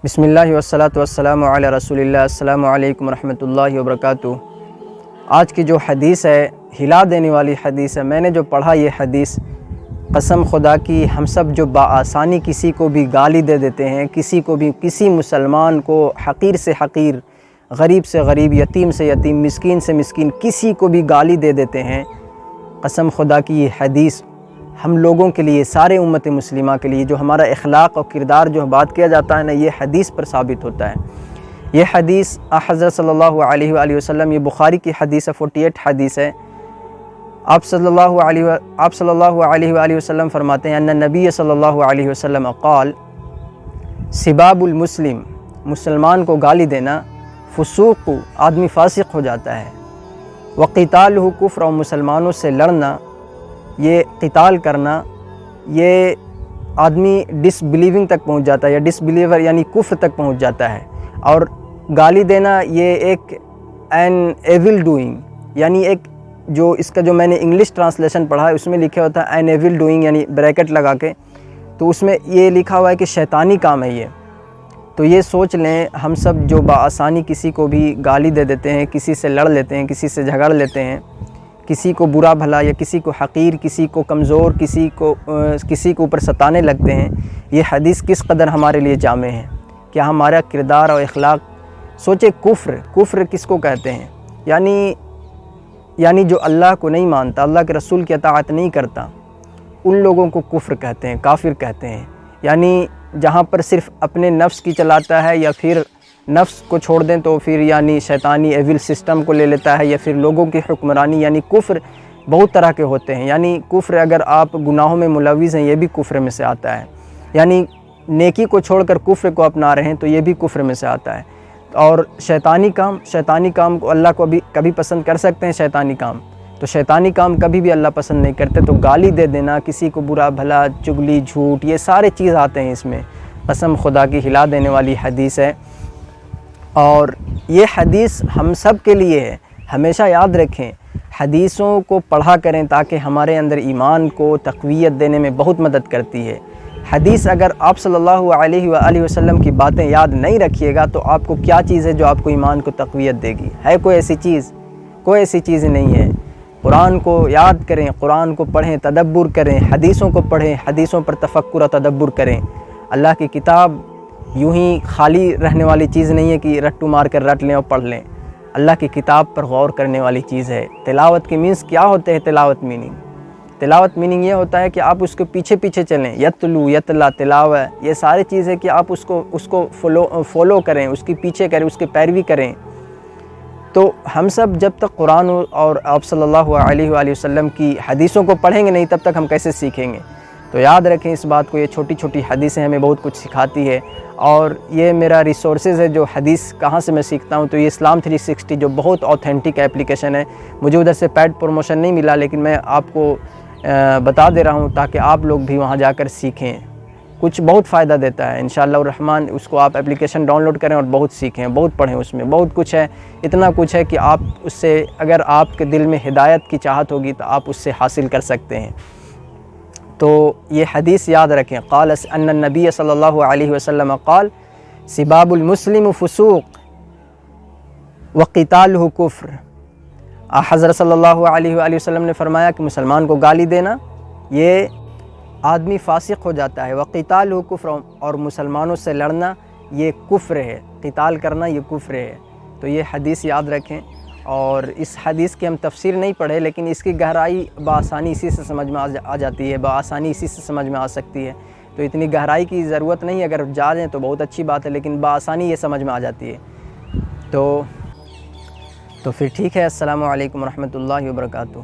بسم اللہ والصلاۃ والسلام علی رسول اللہ۔ السلام علیکم ورحمۃ اللہ وبرکاتہ۔ آج کی جو حدیث ہے ہلا دینے والی حدیث ہے۔ میں نے جو پڑھا یہ حدیث، قسم خدا کی ہم سب جو بآسانی کسی کو بھی گالی دے دیتے ہیں، کسی مسلمان کو حقیر سے حقیر، غریب سے غریب، یتیم سے یتیم، مسکین سے مسکین، کسی کو بھی گالی دے دیتے ہیں، قسم خدا کی یہ حدیث ہم لوگوں کے لیے، سارے امت مسلمہ کے لیے، جو ہمارا اخلاق اور کردار جو بات کیا جاتا ہے نا، یہ حدیث پر ثابت ہوتا ہے۔ یہ حدیث حضرت صلی اللہ علیہ وآلہ وسلم، یہ بخاری کی حدیث ہے، 48 حدیث ہے۔ آپ صلی اللہ علیہ وآلہ وسلم فرماتے ہیں ان نبی صلی اللہ علیہ وسلم قال سباب المسلم، مسلمان کو گالی دینا، فسوق، آدمی فاسق ہو جاتا ہے، وقتالہ کفر، اور مسلمانوں سے لڑنا، یہ قتال کرنا، یہ آدمی ڈس بلیونگ تک پہنچ جاتا ہے، یا ڈس بلیور یعنی کفر تک پہنچ جاتا ہے۔ اور گالی دینا یہ ایک این ایول ڈوئنگ، یعنی ایک جو اس کا جو میں نے انگلش ٹرانسلیشن پڑھا ہے اس میں لکھا ہوتا ہے این ایول ڈوئنگ، یعنی بریکٹ لگا کے، تو اس میں یہ لکھا ہوا ہے کہ شیطانی کام ہے یہ۔ تو یہ سوچ لیں، ہم سب جو بآسانی کسی کو بھی گالی دے دیتے ہیں، کسی سے لڑ لیتے ہیں، کسی سے جھگڑ لیتے ہیں، کسی کو برا بھلا یا کسی کو حقیر، کسی کو کمزور، کسی کو اوپر ستانے لگتے ہیں، یہ حدیث کس قدر ہمارے لیے جامع ہے۔ کیا ہمارا کردار اور اخلاق، سوچے کفر کس کو کہتے ہیں؟ یعنی جو اللہ کو نہیں مانتا، اللہ کے رسول کی اطاعت نہیں کرتا، ان لوگوں کو کفر کہتے ہیں، کافر کہتے ہیں۔ یعنی جہاں پر صرف اپنے نفس کی چلاتا ہے، یا پھر نفس کو چھوڑ دیں تو پھر یعنی شیطانی ایول سسٹم کو لے لیتا ہے، یا پھر لوگوں کی حکمرانی، یعنی کفر بہت طرح کے ہوتے ہیں۔ یعنی کفر اگر آپ گناہوں میں ملوث ہیں، یہ بھی کفر میں سے آتا ہے۔ یعنی نیکی کو چھوڑ کر کفر کو اپنا رہے ہیں تو یہ بھی کفر میں سے آتا ہے۔ اور شیطانی کام کو اللہ کو کبھی پسند کر سکتے ہیں؟ شیطانی کام تو شیطانی کام کبھی بھی اللہ پسند نہیں کرتے۔ تو گالی دے دینا، کسی کو برا بھلا، چگلی، جھوٹ، یہ سارے چیز آتے ہیں اس میں۔ قسم خدا کی ہلا دینے والی حدیث ہے، اور یہ حدیث ہم سب کے لیے ہے۔ ہمیشہ یاد رکھیں، حدیثوں کو پڑھا کریں تاکہ ہمارے اندر ایمان کو تقویت دینے میں بہت مدد کرتی ہے۔ حدیث اگر آپ صلی اللہ علیہ وآلہ وسلم کی باتیں یاد نہیں رکھیے گا تو آپ کو کیا چیز ہے جو آپ کو ایمان کو تقویت دے گی؟ ہے کوئی ایسی چیز؟ کوئی ایسی چیز نہیں ہے۔ قرآن کو یاد کریں، قرآن کو پڑھیں، تدبر کریں، حدیثوں کو پڑھیں، حدیثوں پر تفکر و تدبر کریں۔ اللہ کی کتاب یوں ہی خالی رہنے والی چیز نہیں ہے کہ رٹو مار کر رٹ لیں اور پڑھ لیں۔ اللہ کی کتاب پر غور کرنے والی چیز ہے۔ تلاوت کی مینس کیا ہوتے ہیں؟ تلاوت میننگ یہ ہوتا ہے کہ آپ اس کے پیچھے چلیں، یتلو، یتلا، تلاوت، یہ ساری چیزیں کہ آپ اس کو فالو کریں، اس کے پیچھے کریں، اس کی پیروی کریں۔ تو ہم سب جب تک قرآن اور آپ صلی اللہ علیہ وآلہ وسلم کی حدیثوں کو پڑھیں گے نہیں، تب تک ہم کیسے سیکھیں گے؟ تو یاد رکھیں اس بات کو، یہ چھوٹی چھوٹی حدیثیں ہمیں بہت کچھ سکھاتی ہے۔ اور یہ میرا ریسورسز ہے جو حدیث کہاں سے میں سیکھتا ہوں، تو یہ اسلام 360 جو بہت اوتھینٹک ایپلیکیشن ہے۔ مجھے ادھر سے پیڈ پروموشن نہیں ملا، لیکن میں آپ کو بتا دے رہا ہوں تاکہ آپ لوگ بھی وہاں جا کر سیکھیں۔ کچھ بہت فائدہ دیتا ہے انشاءاللہ الرحمن۔ اس کو آپ اپلیکیشن ڈاؤن لوڈ کریں اور بہت سیکھیں، بہت پڑھیں، اس میں بہت کچھ ہے، اتنا کچھ ہے کہ آپ اس سے، اگر آپ کے دل میں ہدایت کی چاہت ہوگی تو آپ اس سے حاصل کر سکتے ہیں۔ تو یہ حدیث یاد رکھیں، قال ان النبی صلی اللہ علیہ وسلم قال سباب المسلم فسوق وقتالہ کفر۔ حضرت صلی اللہ علیہ وآلہ وسلم نے فرمایا کہ مسلمان کو گالی دینا یہ آدمی فاسق ہو جاتا ہے، وقتالہ کفر، اور مسلمانوں سے لڑنا یہ کفر ہے، قتال کرنا یہ کفر ہے۔ تو یہ حدیث یاد رکھیں، اور اس حدیث کی ہم تفسیر نہیں پڑھے، لیکن اس کی گہرائی بآسانی اسی سے سمجھ میں آ جاتی ہے، بآسانی اسی سے سمجھ میں آ سکتی ہے۔ تو اتنی گہرائی کی ضرورت نہیں، اگر جا جائیں تو بہت اچھی بات ہے، لیکن بآسانی یہ سمجھ میں آ جاتی ہے۔ تو پھر ٹھیک ہے، السلام علیکم ورحمۃ اللہ وبرکاتہ۔